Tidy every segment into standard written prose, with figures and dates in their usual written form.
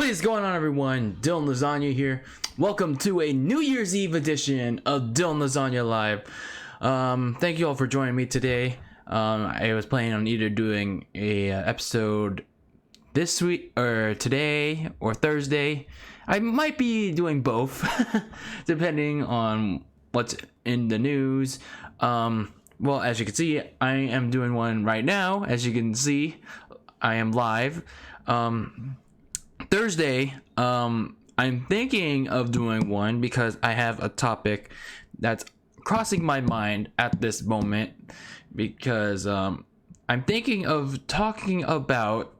What is going on, everyone? DylanLasagna here. Welcome to a New Year's Eve edition of DylanLasagna Live. Thank you all for joining me today. I was planning on either doing a episode this week or today or Thursday. I might be doing both depending on what's in the news. Well, as you can see, I am doing one right now. As you can see, I am live. Thursday, I'm thinking of doing one because I have a topic that's crossing my mind at this moment, because I'm thinking of talking about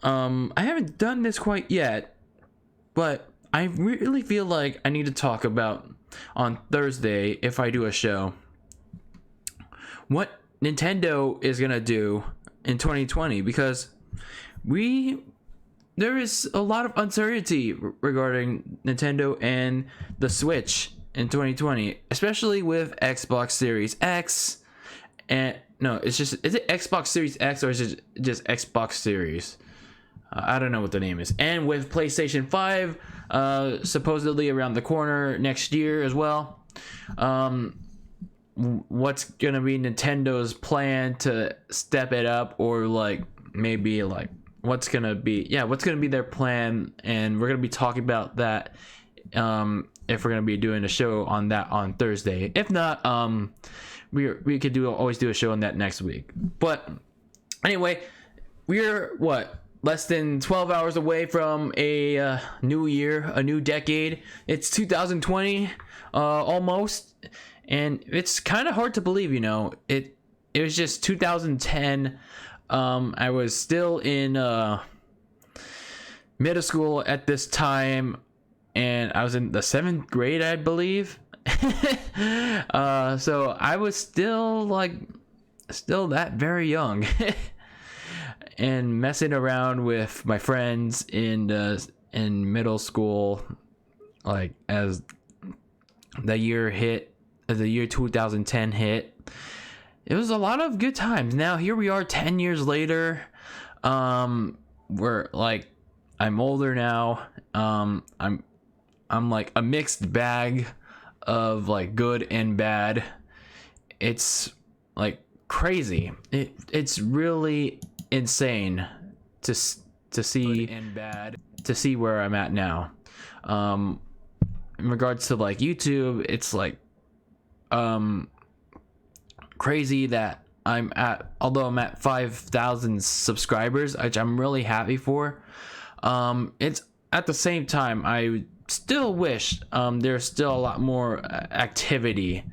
I haven't done this quite yet, but I really feel like I need to talk about on Thursday, if I do a show, what Nintendo is gonna do in 2020, because there is a lot of uncertainty regarding Nintendo and the Switch in 2020, especially with Xbox Series X. And no, is it Xbox Series X or is it just Xbox Series? I don't know what the name is. And with PlayStation 5 supposedly around the corner next year as well. What's gonna be Nintendo's plan to step it up, or like maybe like what's gonna be their plan? And we're gonna be talking about that if we're gonna be doing a show on that on Thursday. If not, we could always do a show on that next week. But anyway, we're less than 12 hours away from a new year, a new decade. It's 2020 almost, and it's kind of hard to believe, it was just 2010. I was still in middle school at this time, and I was in the 7th grade, I believe. So I was still that very young and messing around with my friends in middle school, like as the year 2010 hit. It was a lot of good times. Now here we are 10 years later. We're like, I'm older now. I'm like a mixed bag of like good and bad. It's like crazy. It's really insane to see good and bad, to see where I'm at now. In regards to like YouTube, it's like crazy that although I'm at 5,000 subscribers, which I'm really happy for. It's at the same time, I still wish there's still a lot more activity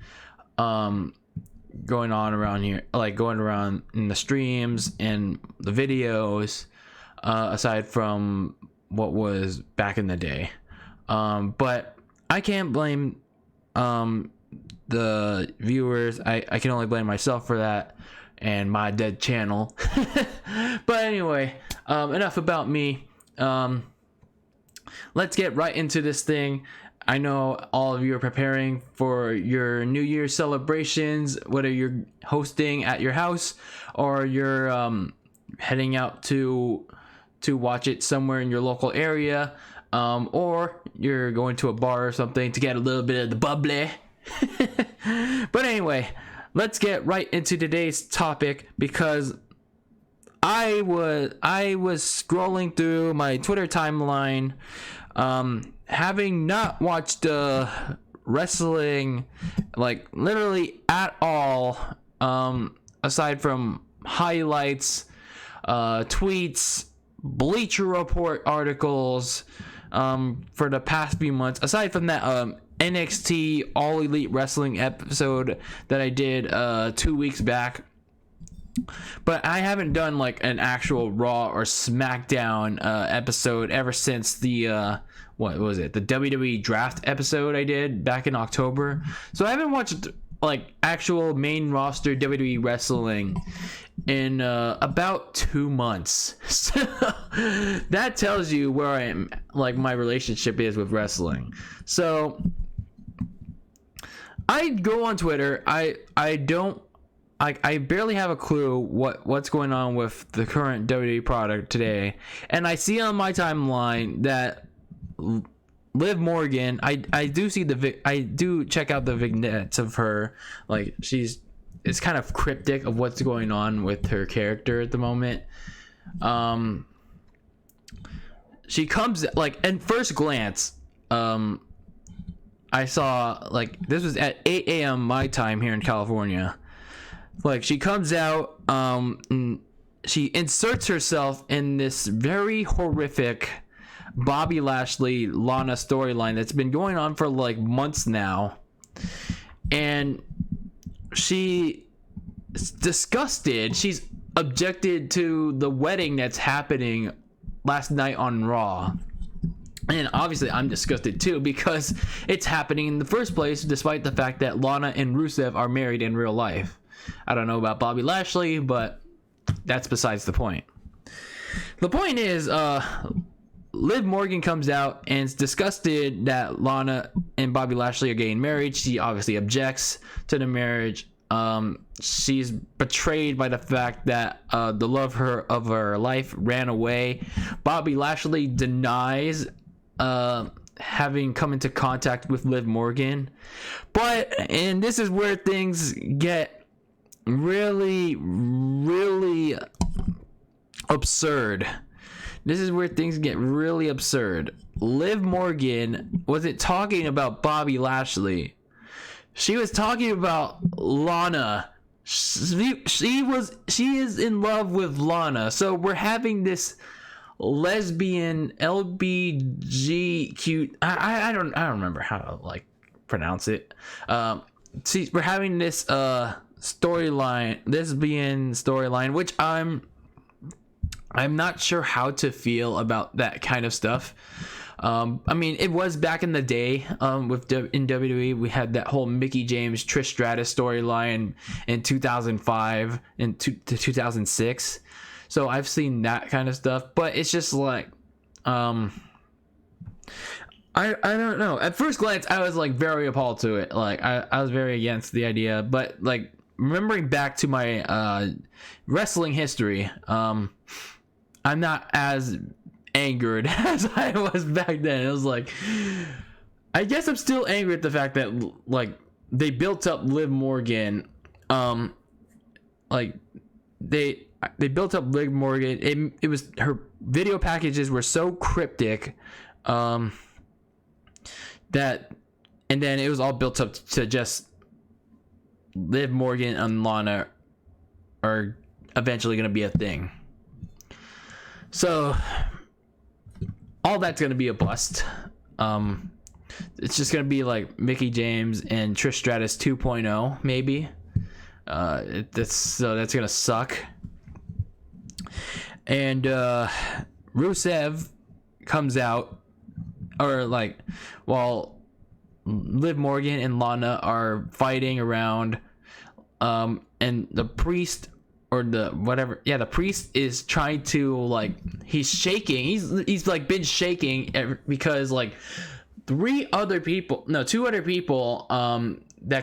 going on around here, like going around in the streams and the videos, aside from what was back in the day. But I can't blame the viewers. I can only blame myself for that and my dead channel. But anyway, enough about me. Let's get right into this thing. I know all of you are preparing for your New Year's celebrations, whether you're hosting at your house or you're heading out to watch it somewhere in your local area, or you're going to a bar or something to get a little bit of the bubbly. But anyway, let's get right into today's topic, because I was scrolling through my Twitter timeline, having not watched wrestling like literally at all, aside from highlights, tweets, Bleacher Report articles, for the past few months. Aside from that NXT All Elite Wrestling episode that I did 2 weeks back. But I haven't done like an actual Raw or SmackDown episode ever since the what was it, the WWE draft episode I did back in October. So I haven't watched like actual main roster WWE wrestling in about 2 months. So that tells you where I am, like my relationship is with wrestling. So I go on Twitter. I don't I barely have a clue what's going on with the current WWE product today, and I see on my timeline that Liv Morgan, I do see I do check out the vignettes of her, like it's kind of cryptic of what's going on with her character at the moment. She comes, like, at first glance, I saw, like, this was at 8 a.m. my time here in California. Like, she comes out, and she inserts herself in this very horrific Bobby Lashley Lana storyline that's been going on for like months now, and she's disgusted. She's objected to the wedding that's happening last night on Raw, and obviously I'm disgusted too, because it's happening in the first place despite the fact that Lana and Rusev are married in real life. I don't know about Bobby Lashley, but that's besides the point. The point is, Liv Morgan comes out and is disgusted that Lana and Bobby Lashley are getting married. She obviously objects to the marriage. She's betrayed by the fact that the love of her life ran away. Bobby Lashley denies having come into contact with Liv Morgan. And this is where things get really, really absurd. This is where things get really absurd. Liv Morgan wasn't talking about Bobby Lashley. She was talking about Lana. She is in love with Lana. So we're having this lesbian LBGQ. I don't remember how to like pronounce it. We're having this storyline, lesbian storyline, which I'm not sure how to feel about that kind of stuff. I mean, it was back in the day in WWE. We had that whole Mickie James Trish Stratus storyline in 2005 and to 2006. So I've seen that kind of stuff, but it's just like I don't know. At first glance, I was like very appalled to it. Like I was very against the idea, but like remembering back to my wrestling history, I'm not as angered as I was back then. It was like, I guess I'm still angry at the fact that like they built up Liv Morgan, like they built up Liv Morgan. It was, her video packages were so cryptic, that, and then it was all built up to just Liv Morgan and Lana are eventually gonna be a thing. So all that's gonna be a bust. It's just gonna be like Mickie James and Trish Stratus 2.0 maybe. That's gonna suck. And Rusev comes out, or like while Liv Morgan and Lana are fighting around, and the priest, or the priest is trying to, like, he's shaking. He's like been shaking because like two other people that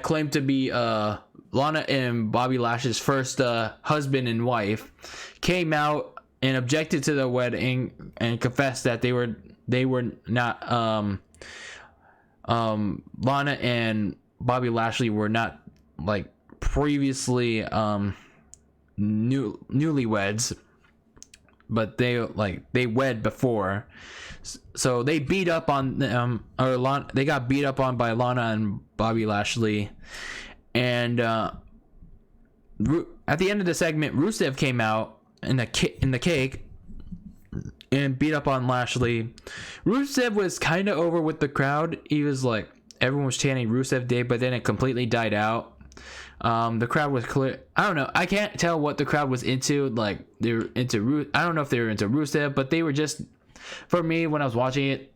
claim to be Lana and Bobby Lashley's first husband and wife came out and objected to the wedding and confessed that they were not Lana and Bobby Lashley were not like previously newlyweds, but they wed before. So they beat up on them, they got beat up on by Lana and Bobby Lashley. And at the end of the segment, Rusev came out in the cake and beat up on Lashley. Rusev was kind of over with the crowd. He was like, everyone was chanting Rusev Day, but then it completely died out. The crowd was clear. I don't know. I can't tell what the crowd was into. Like, they were into I don't know if they were into Rusev, but they were just, for me, when I was watching it,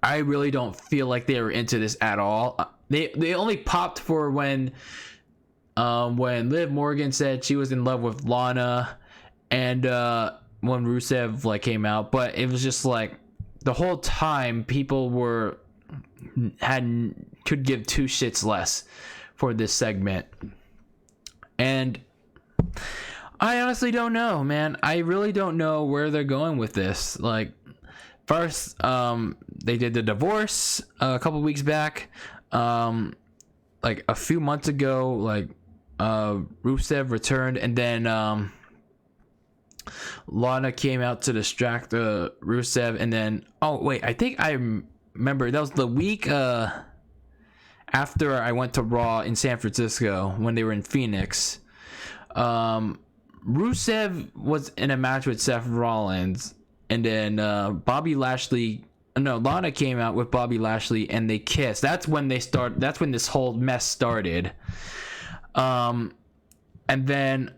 I really don't feel like they were into this at all. They only popped for when Liv Morgan said she was in love with Lana, and when Rusev like came out. But it was just like the whole time people could give two shits less for this segment. And And I honestly don't know, man. I really don't know where they're going with this. Like, first, they did the divorce a couple weeks back. Like a few months ago, like Rusev returned, and then Lana came out to distract Rusev, and then I think I remember that was the week after I went to Raw in San Francisco when they were in Phoenix. Rusev was in a match with Seth Rollins, and then Lana came out with Bobby Lashley, and they kissed. That's when this whole mess started. And then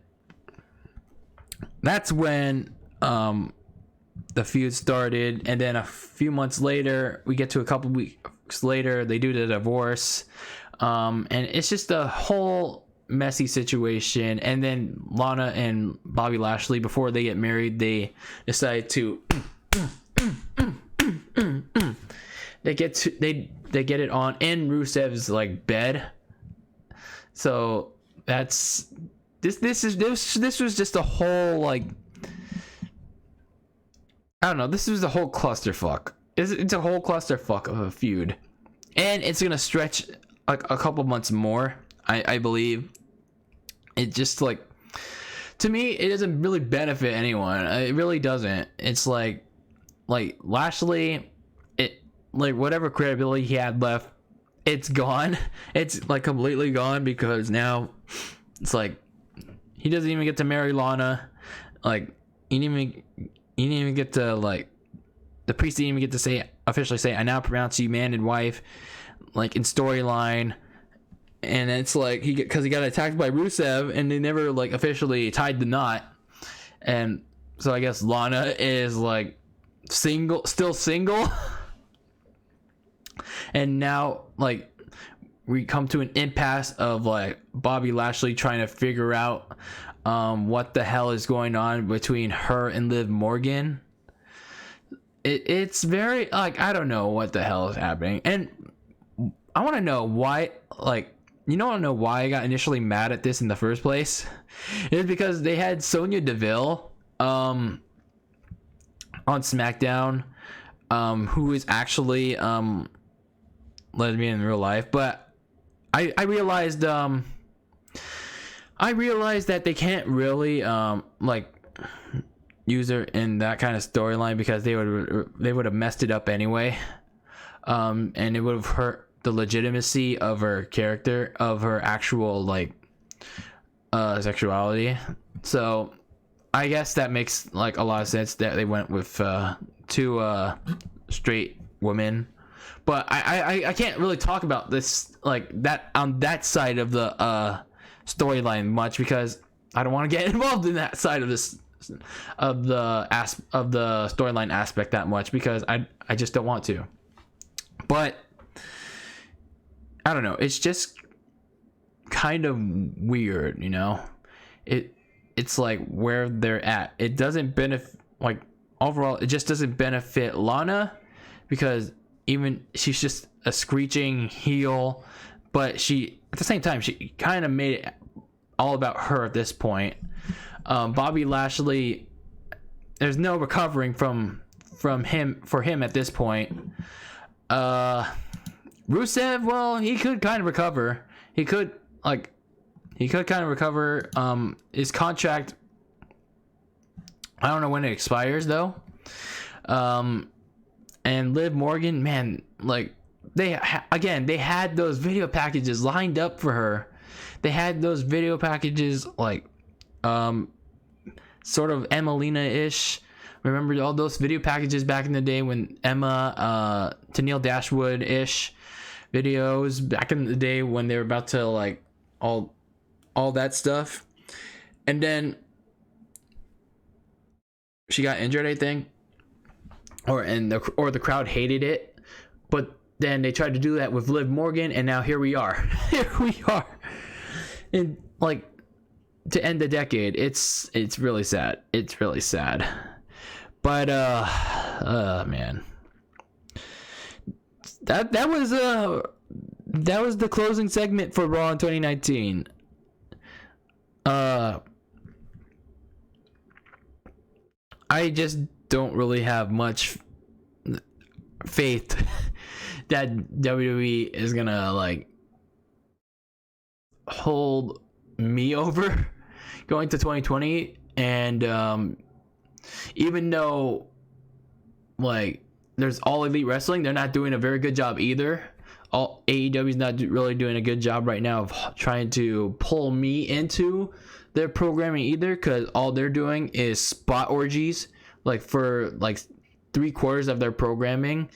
that's when the feud started, and then a few months later, we get to a couple weeks later, they do the divorce, and it's just a whole messy situation. And then Lana and Bobby Lashley, before they get married, they decide to they get it on in Rusev's like bed. So that's this was just a whole, like, I don't know, this was a whole clusterfuck. It's a whole clusterfuck of a feud, and it's gonna stretch like a couple months more, I believe. It just, like, to me, it doesn't really benefit anyone. It really doesn't. It's like Lashley, it, like, whatever credibility he had left, it's gone. It's like completely gone, because now it's like he doesn't even get to marry Lana. Like, he didn't even get to, like, the priest didn't even get to officially say, "I now pronounce you man and wife," like in storyline. And it's like because he got attacked by Rusev, and they never like officially tied the knot. And so I guess Lana is like still single. And now, like, we come to an impasse of like Bobby Lashley trying to figure out what the hell is going on between her and Liv Morgan. It's very, like, I don't know what the hell is happening. And I want to know why, like, you don't want to know why I got initially mad at this in the first place. It's because they had Sonya Deville on SmackDown, who is actually lesbian in real life. But I realized that they can't really like use her in that kind of storyline, because they would have messed it up anyway, and it would have hurt the legitimacy of her character, of her actual, like, sexuality. So I guess that makes, like, a lot of sense that they went with two straight women. But I can't really talk about this, like, that on that side of the storyline much, because I don't want to get involved in that side of this of the storyline aspect that much, because I just don't want to. But I don't know, it's just kind of weird, you know. It's like where they're at. It doesn't benefit, like, overall, it just doesn't benefit Lana, because even she's just a screeching heel, but she, at the same time, she kind of made it all about her at this point. Bobby Lashley, there's no recovering from him at this point. Rusev, well, he could kind of recover. He could kind of recover. His contract, I don't know when it expires though. And Liv Morgan, man, like, they had those video packages lined up for her. They had those video packages, like, sort of Emelina-ish. Remember all those video packages back in the day when Emma, Tennille Dashwood-ish videos back in the day when they were about to, like, all that stuff. And then she got injured, I think, or the crowd hated it, but then they tried to do that with Liv Morgan, and now here we are. And, like, to end the decade, it's really sad. It's really sad. But man, that was the closing segment for Raw in 2019. I just don't really have much faith that WWE is gonna like hold me over going to 2020. And even though like there's All Elite Wrestling, they're not doing a very good job either. All AEW is not really doing a good job right now of trying to pull me into their programming either, because all they're doing is spot orgies like for like 3/4 of their programming,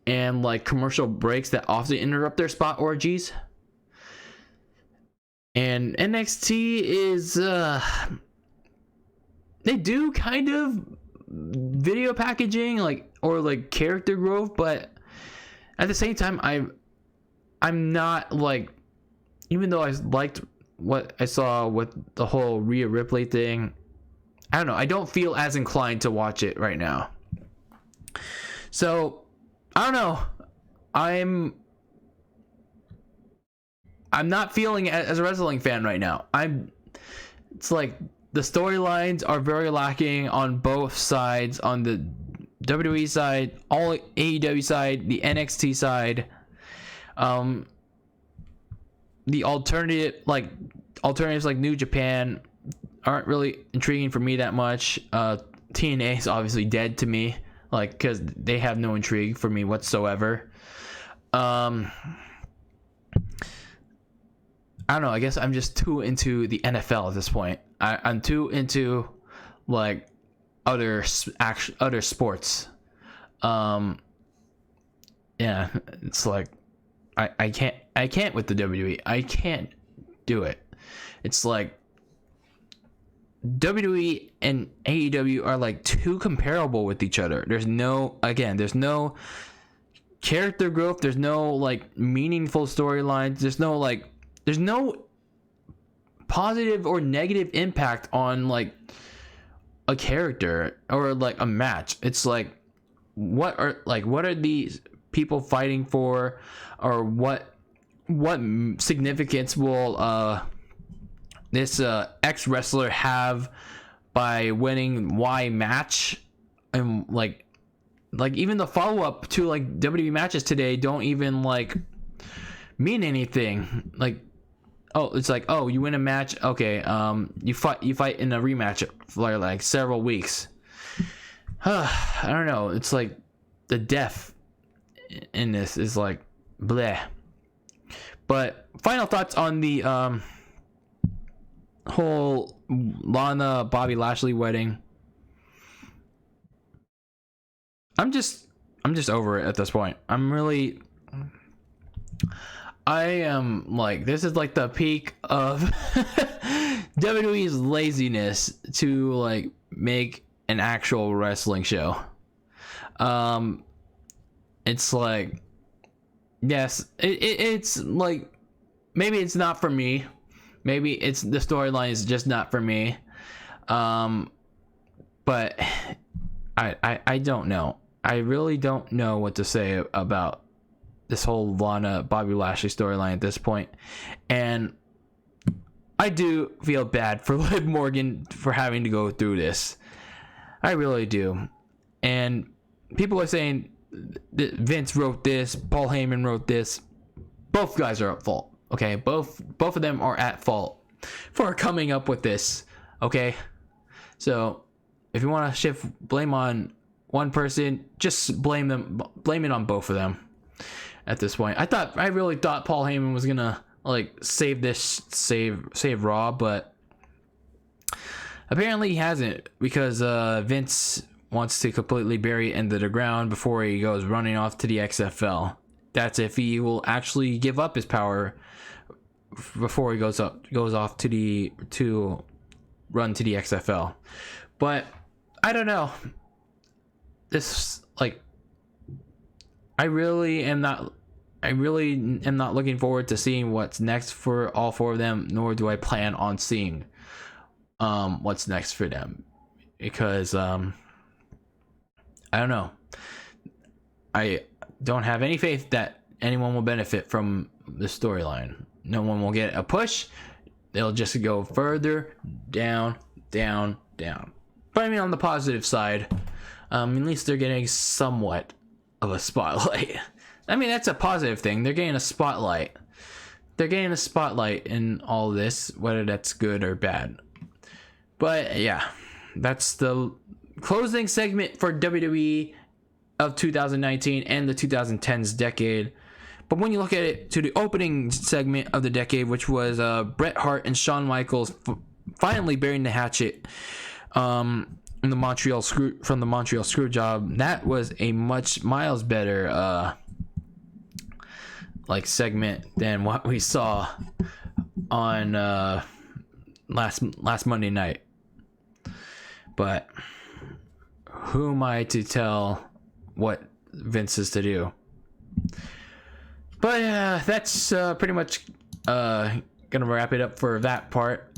and like commercial breaks that often interrupt their spot orgies. And NXT is they do kind of video packaging like or like character growth, but at the same time I'm not like, even though I liked what I saw with the whole Rhea Ripley thing, I don't know, I don't feel as inclined to watch it right now. So I don't know, I'm not feeling it as a wrestling fan right now. It's like the storylines are very lacking on both sides, on the WWE side, all AEW side, the NXT side. The alternatives like New Japan aren't really intriguing for me that much. TNA is obviously dead to me, like, because they have no intrigue for me whatsoever. I don't know, I guess I'm just too into the NFL at this point. I'm too into like other sports. Yeah, it's like I can't with the WWE. I can't do it. It's like WWE and AEW are like too comparable with each other. There's no character growth, there's no like meaningful storylines, there's no positive or negative impact on like a character or like a match. It's like what are these people fighting for, or what significance will this X wrestler have by winning Y match? And like even the follow-up to like WWE matches today don't even like mean anything. Like, oh, it's like, oh, you win a match, okay, you fight in a rematch for like several weeks. I don't know, it's like the depth in this is like bleh. But final thoughts on the whole Lana Bobby Lashley wedding. I'm just over it at this point. I am like, this is like the peak of WWE's laziness to like make an actual wrestling show. It's like, yes, it's like, maybe it's not for me. Maybe it's the storyline is just not for me. But I don't know. I really don't know what to say about this whole Lana Bobby Lashley storyline at this point. And I do feel bad for Liv Morgan for having to go through this. I really do. And people are saying that Vince wrote this, Paul Heyman wrote this. Both guys are at fault. Okay, both of them are at fault for coming up with this. Okay, so if you want to shift blame on one person, just blame it on both of them. At this point, I really thought Paul Heyman was gonna like save Raw, but apparently he hasn't, because Vince wants to completely bury it into the ground before he goes running off to the XFL. That's if he will actually give up his power before he goes off to run to the XFL. But I don't know. This, like, I really am not looking forward to seeing what's next for all four of them, nor do I plan on seeing what's next for them, because I don't know. I don't have any faith that anyone will benefit from the storyline. No one will get a push. They'll just go further down. But I mean, on the positive side, at least they're getting somewhat of a spotlight. I mean, that's a positive thing. They're getting a spotlight. They're getting a spotlight in all this, whether that's good or bad. But yeah, that's the closing segment for WWE of 2019 and the 2010s decade. But when you look at it to the opening segment of the decade, which was Bret Hart and Shawn Michaels finally burying the hatchet in the Montreal Screwjob, that was a much miles better segment than what we saw on last Monday night. But who am I to tell what Vince is to do? But that's pretty much gonna wrap it up for that part.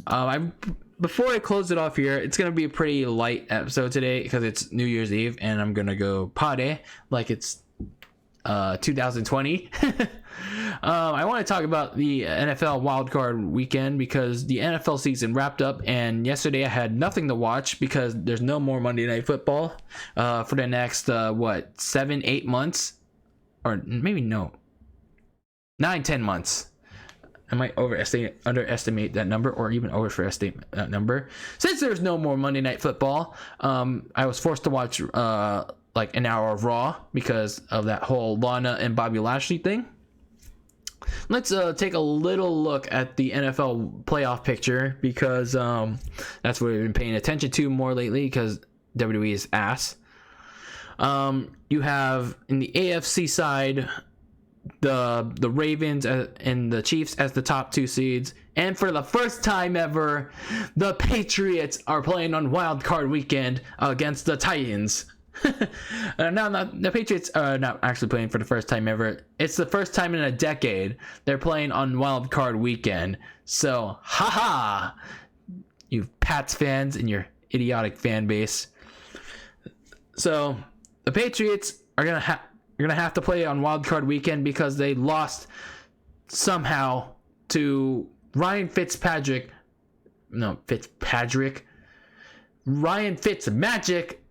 Before I close it off here, it's gonna be a pretty light episode today because it's New Year's Eve and I'm gonna go party like it's 2020. I want to talk about the NFL wildcard weekend because the NFL season wrapped up, and yesterday I had nothing to watch because there's no more Monday Night Football for the next 7-8 months, or maybe no, 9-10 months. I might underestimate that number, or even overestimate that number. Since there's no more Monday Night Football, I was forced to watch an hour of Raw because of that whole Lana and Bobby Lashley thing. Let's take a little look at the NFL playoff picture because that's what we've been paying attention to more lately because WWE is ass. You have in the AFC side the Ravens and the Chiefs as the top 2 seeds, and for the first time ever, the Patriots are playing on Wild Card Weekend against the Titans. The Patriots are not actually playing for the first time ever. It's the first time in a decade they're playing on Wild Card Weekend. So, haha, you Pats fans and your idiotic fan base. So, the Patriots are gonna have to play on Wild Card Weekend because they lost somehow to Ryan Fitzmagic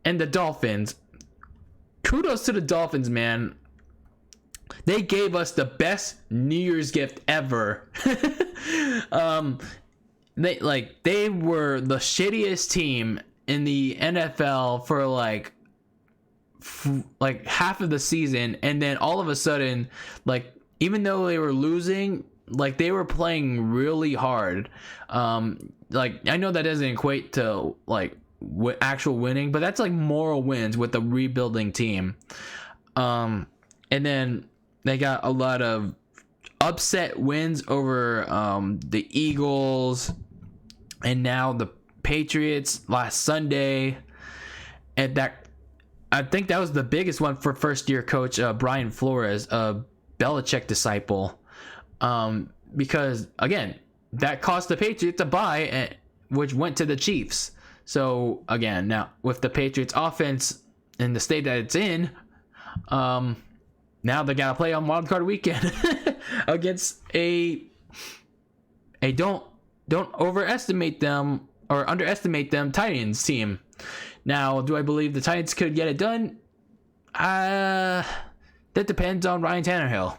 and the Dolphins. Kudos to the Dolphins, man. They gave us the best New Year's gift ever. They were the shittiest team in the NFL for half of the season, and then all of a sudden, even though they were losing, they were playing really hard. I know that doesn't equate to actual winning, but that's moral wins with the rebuilding team. And then they got a lot of upset wins over the Eagles and now the Patriots last Sunday, and I think that was the biggest one for first year coach Brian Flores, a Belichick disciple, because again that cost the Patriots a bye, which went to the Chiefs. So again, now with the Patriots offense in the state that it's in, now they gotta play on Wild Card Weekend against a don't overestimate them or underestimate them Titans team. Now, do I believe the Titans could get it done? That depends on Ryan Tannehill.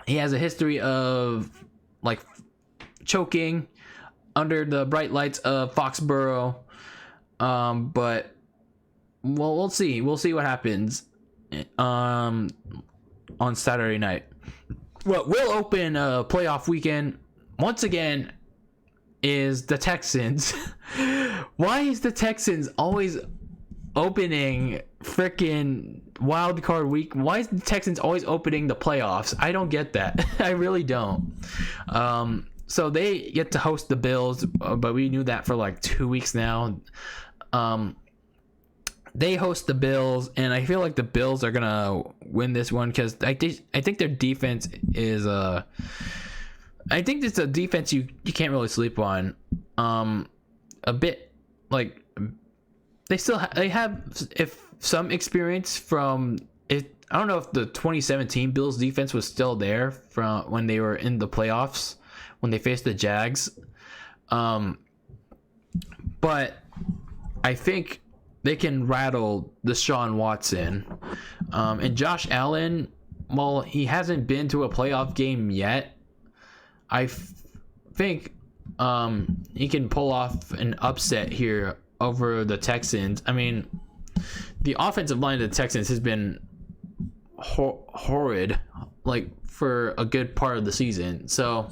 He has a history of choking under the bright lights of Foxborough, but we'll see what happens on Saturday night. What will open a playoff weekend once again is the Texans. Why is the Texans always opening freaking wild card week? Why is the Texans always opening the playoffs? I don't get that. I really don't. So they get to host the Bills, but we knew that for 2 weeks now. They host the Bills, and I feel like the Bills are gonna win this one because I think their defense is I think it's a defense you can't really sleep on. A bit they have some experience from it. I don't know if the 2017 Bills defense was still there from when they were in the playoffs when they faced the Jags. but I think they can rattle Deshaun Watson. And Josh Allen, well, he hasn't been to a playoff game yet. I think he can pull off an upset here over the Texans. I mean, the offensive line of the Texans has been horrid, like, for a good part of the season. So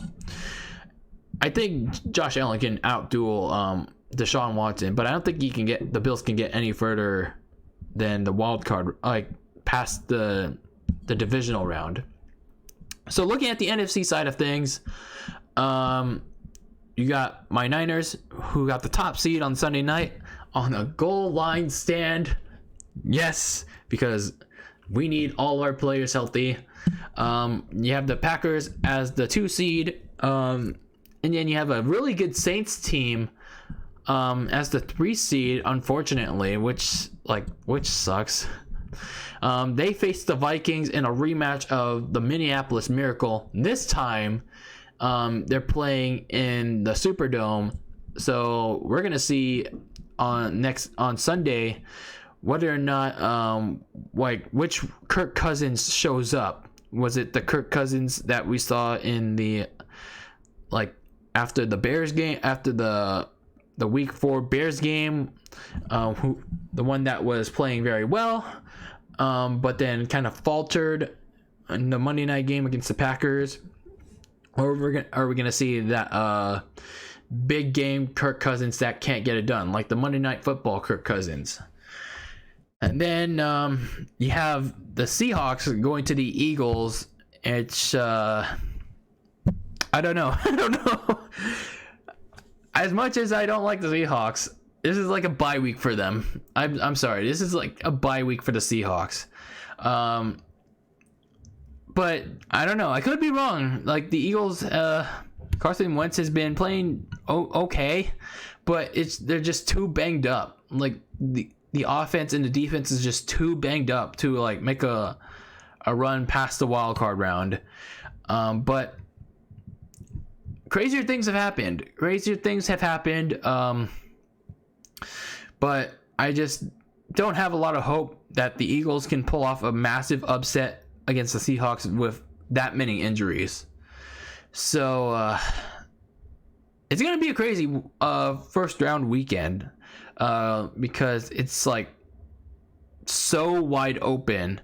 I think Josh Allen can outduel Deshaun Watson, but I don't think the Bills can get any further than the wild card, like past the divisional round. So looking at the NFC side of things, you got my Niners, who got the top seed on Sunday night on a goal line stand. Yes, because we need all our players healthy. You have the Packers as the 2 seed, and then you have a really good Saints team as the 3 seed, unfortunately, which sucks. They faced the Vikings in a rematch of the Minneapolis Miracle. This time, they're playing in the Superdome, so we're gonna see on Sunday whether or not which Kirk Cousins shows up. Was it the Kirk Cousins that we saw in the after the Bears game, after the Week 4 Bears game, the one that was playing very well, but then kind of faltered in the Monday night game against the Packers? Or are we gonna see that big game Kirk Cousins that can't get it done, like the Monday Night Football Kirk Cousins? And then you have the Seahawks going to the Eagles. It's I don't know. As much as I don't like the Seahawks, this is like a bye week for them. I'm sorry. This is like a bye week for the Seahawks. But I don't know. I could be wrong. Like the Eagles, Carson Wentz has been playing okay, but they're just too banged up. Like the offense and the defense is just too banged up to like make a run past the wild card round. But crazier things have happened. But I just don't have a lot of hope that the Eagles can pull off a massive upset against the Seahawks with that many injuries. So it's gonna be a crazy first round weekend, because it's like so wide open.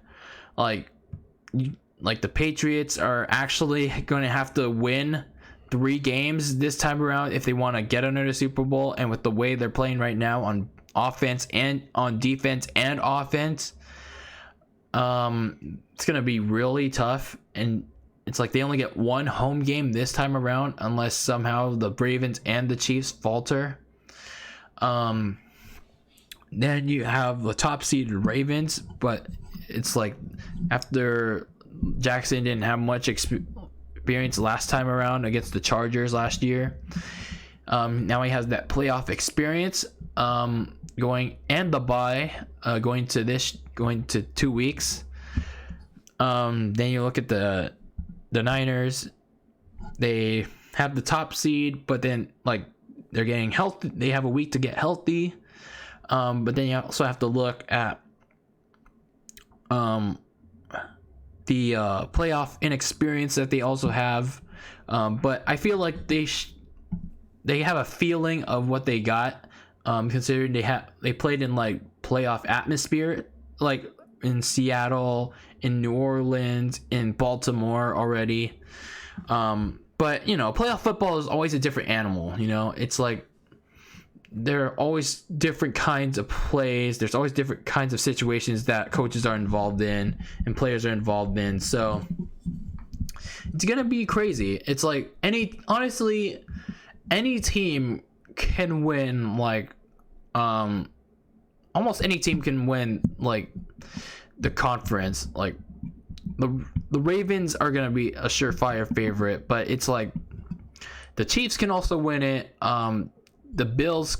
Like the Patriots are actually going to have to win 3 games this time around if they want to get under the Super Bowl. And with the way they're playing right now on offense and on defense and offense, it's going to be really tough. And it's like they only get 1 home game this time around unless somehow the Ravens and the Chiefs falter. Then you have the top seeded Ravens, but it's like after Jackson didn't have much experience last time around against the Chargers last year, now he has that playoff experience going, and the bye going to 2 weeks. Then you look at the Niners. They have the top seed, but then like they're getting healthy. They have a week to get healthy. But then you also have to look at the playoff inexperience that they also have. But I feel like they have a feeling of what they got, considering they played in like playoff atmosphere, like in Seattle, in New Orleans, in Baltimore already. But playoff football is always a different animal. It's like there are always different kinds of plays. There's always different kinds of situations that coaches are involved in and players are involved in. So it's gonna be crazy. It's like any team can win. Like almost any team can win like the conference. Like the Ravens are gonna be a surefire favorite, but it's like the Chiefs can also win it. The Bills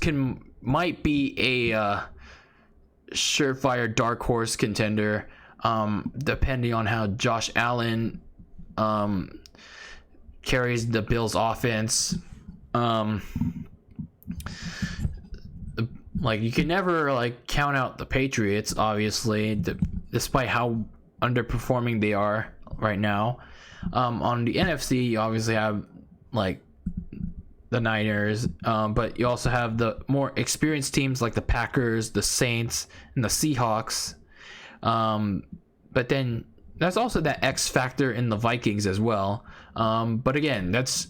might be a surefire dark horse contender, depending on how Josh Allen carries the Bills offense. like you can never like count out the Patriots, obviously, despite how underperforming they are right now. On the NFC, you obviously have like the Niners, but you also have the more experienced teams like the Packers, the Saints, and the Seahawks. But then there's also that X factor in the Vikings as well. But again, there's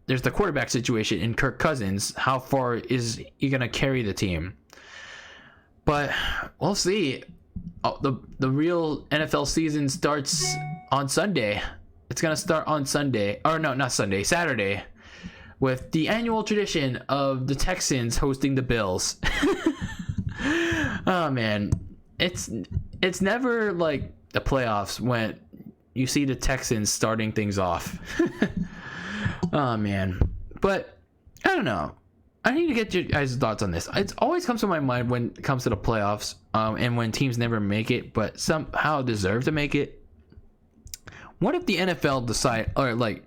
the quarterback situation in Kirk Cousins. How far is he gonna carry the team? But we'll see. The real NFL season starts on Sunday. It's gonna start on Sunday, or no, not Sunday, Saturday, with the annual tradition of the Texans hosting the Bills. Oh man, it's never like the playoffs when you see the Texans starting things off. Oh man, but I don't know. I need to get your guys' thoughts on this. It always comes to my mind when it comes to the playoffs, and when teams never make it but somehow deserve to make it. What if the NFL decide, or like,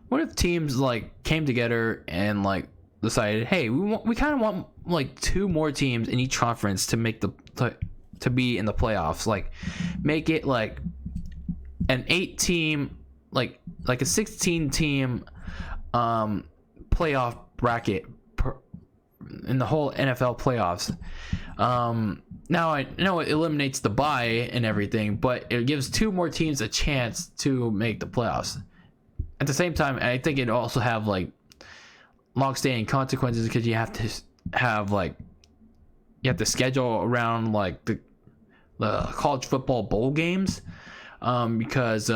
what if teams like came together and like decided, hey, we kind of want like 2 more teams in each conference to make to be in the playoffs, like make it like an 8-team, like a 16-team playoff bracket in the whole NFL playoffs. Now I know it eliminates the bye and everything, but it gives 2 more teams a chance to make the playoffs. At the same time, I think it also have like long-standing consequences, because you have to have like, you have to schedule around like the college football bowl games, because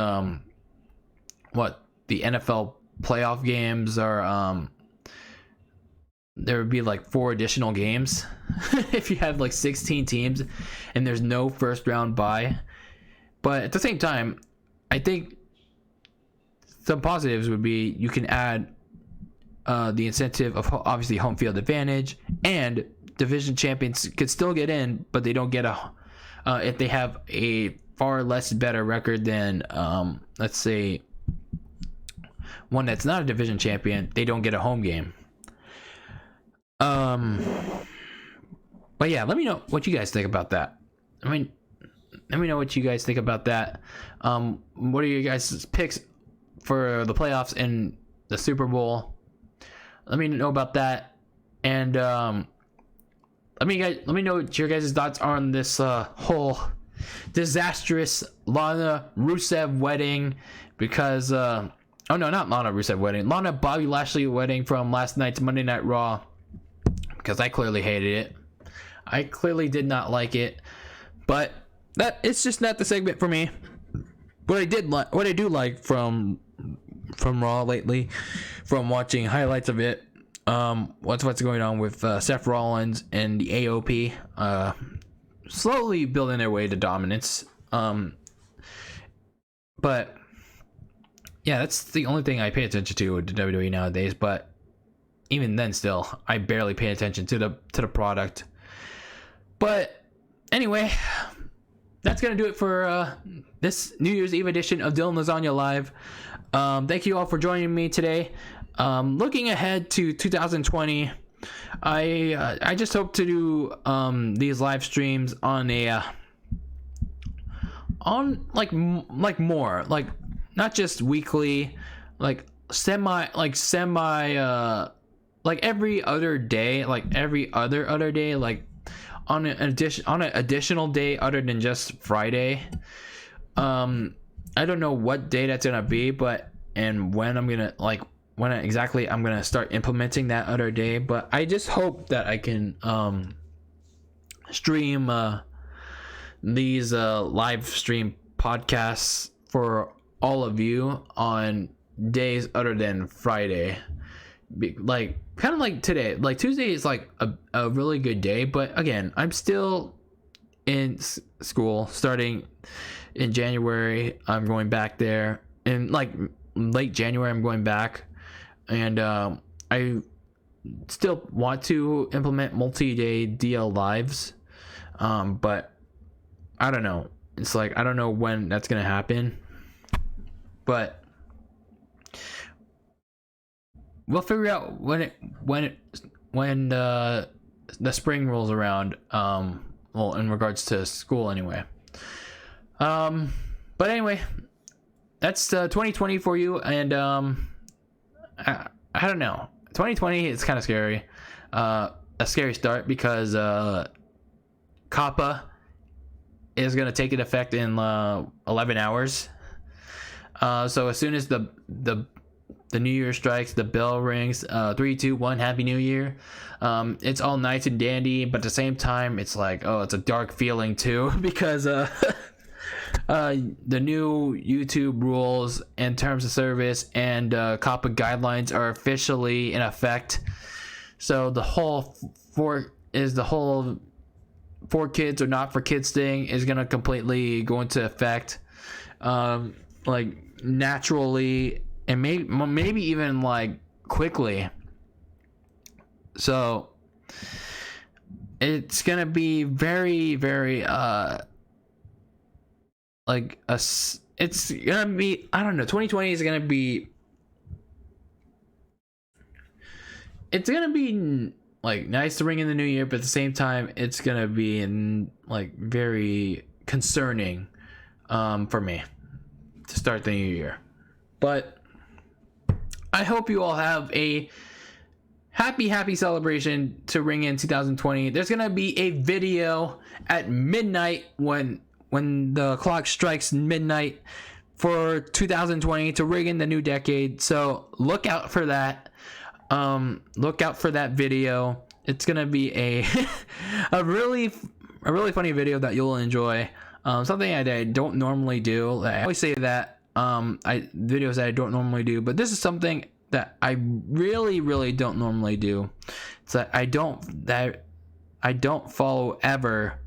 what the NFL playoff games are, there would be like 4 additional games if you have like 16 teams and there's no first round bye. But at the same time, I think some positives would be you can add the incentive of obviously home field advantage, and division champions could still get in, but they don't get if they have a far less better record than let's say one that's not a division champion, they don't get a home game. But yeah, let me know what you guys think about that. I mean, let me know what you guys think about that. What are your guys' picks for the playoffs and the Super Bowl? Let me know about that. And let me know what your guys' thoughts are on this whole disastrous Lana Rusev wedding, because oh no, not Lana Rusev wedding, Lana Bobby Lashley wedding from last night's Monday Night Raw, because I clearly hated it. I clearly did not like it, but that it's just not the segment for me. What I do like from Raw lately, from watching highlights of it, what's going on with Seth Rollins and the AOP, slowly building their way to dominance. But yeah, that's the only thing I pay attention to with the WWE nowadays. But even then, still, I barely pay attention to the product. But anyway, that's gonna do it for this New Year's Eve edition of Dylan Lasagna Live. Thank you all for joining me today. Looking ahead to 2020, I just hope to do these live streams on a on like more like, not just weekly, like semi like every other day, like every other day, like on an additional day other than just Friday. I don't know what day that's gonna be, but and when I'm gonna when exactly I'm gonna start implementing that other day. But I just hope that I can stream these live stream podcasts for all of you on days other than Friday. Like kind of like today, like Tuesday is like a really good day, but again, I'm still in school. Starting in January, I'm going back there, and like late January I'm going back, and I still want to implement multi-day DL lives, but I don't know. It's like I don't know when that's gonna happen, but we'll figure out when the spring rolls around. Well, in regards to school anyway. But anyway, that's 2020 for you. And I don't know, 2020 is kind of scary. A scary start because Kappa is going to take an effect in 11 hours. So as soon as the New Year strikes, the bell rings, 3, 2, 1, Happy New Year. It's all nice and dandy, but at the same time, it's like, oh, it's a dark feeling too, because the new YouTube rules and terms of service and COPPA guidelines are officially in effect. So the whole for kids or not for kids thing is gonna completely go into effect, like naturally, and maybe even like quickly. So it's gonna be very, very it's gonna be, I don't know, 2020 is gonna be, it's gonna be like nice to ring in the new year, but at the same time it's gonna be like very concerning for me to start the new year. But I hope you all have a happy celebration to ring in 2020. There's gonna be a video at midnight when the clock strikes midnight for 2020 to ring in the new decade. So look out for that. Look out for that video. It's gonna be a really funny video that you'll enjoy. Something I don't normally do. I always say that videos that I don't normally do, but this is something that I really don't normally do. It's that I don't follow ever,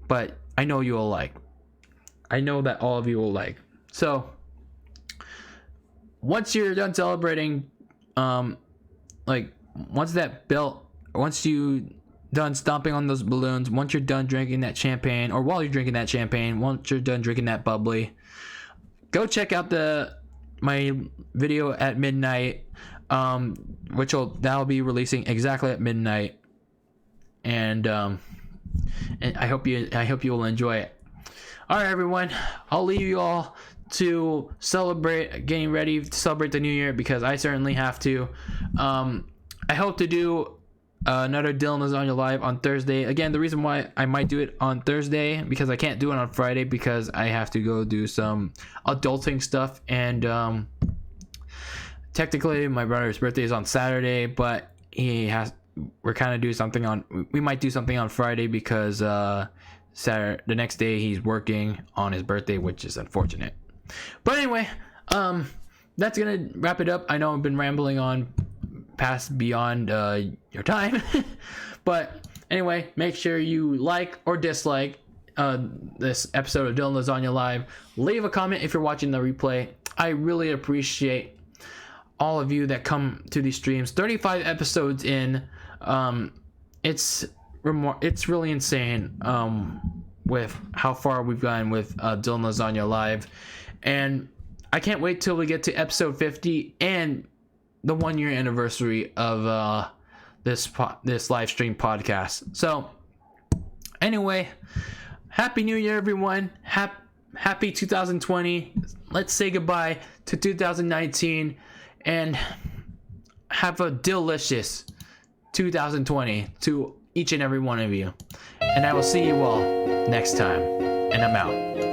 but I know you will like. I know that all of you will like. So once you're done celebrating, like once you done stomping on those balloons, once you're done drinking that champagne, or while you're drinking that champagne, once you're done drinking that bubbly, go check out my video at midnight, that'll be releasing exactly at midnight, and I hope you will enjoy it. All right, everyone, I'll leave you all to getting ready to celebrate the new year, because I certainly have to. I hope to do another Dylan Lasagna live on Thursday. Again, the reason why I might do it on Thursday, because I can't do it on Friday because I have to go do some adulting stuff, and technically my brother's birthday is on Saturday, but we might do something on Friday because Saturday, the next day, he's working on his birthday, which is unfortunate. But anyway, that's gonna wrap it up. I know I've been rambling on past beyond your time, but anyway, make sure you like or dislike this episode of Dylan Lasagna Live. Leave a comment if you're watching the replay. I really appreciate all of you that come to these streams. 35 episodes in. It's really insane with how far we've gone with Dylan Lasagna Live, and I can't wait till we get to episode 50 and the 1 year anniversary of this live stream podcast. So anyway, happy new year, everyone. Happy 2020. Let's say goodbye to 2019 and have a delicious 2020 to each and every one of you. And I will see you all next time. And I'm out.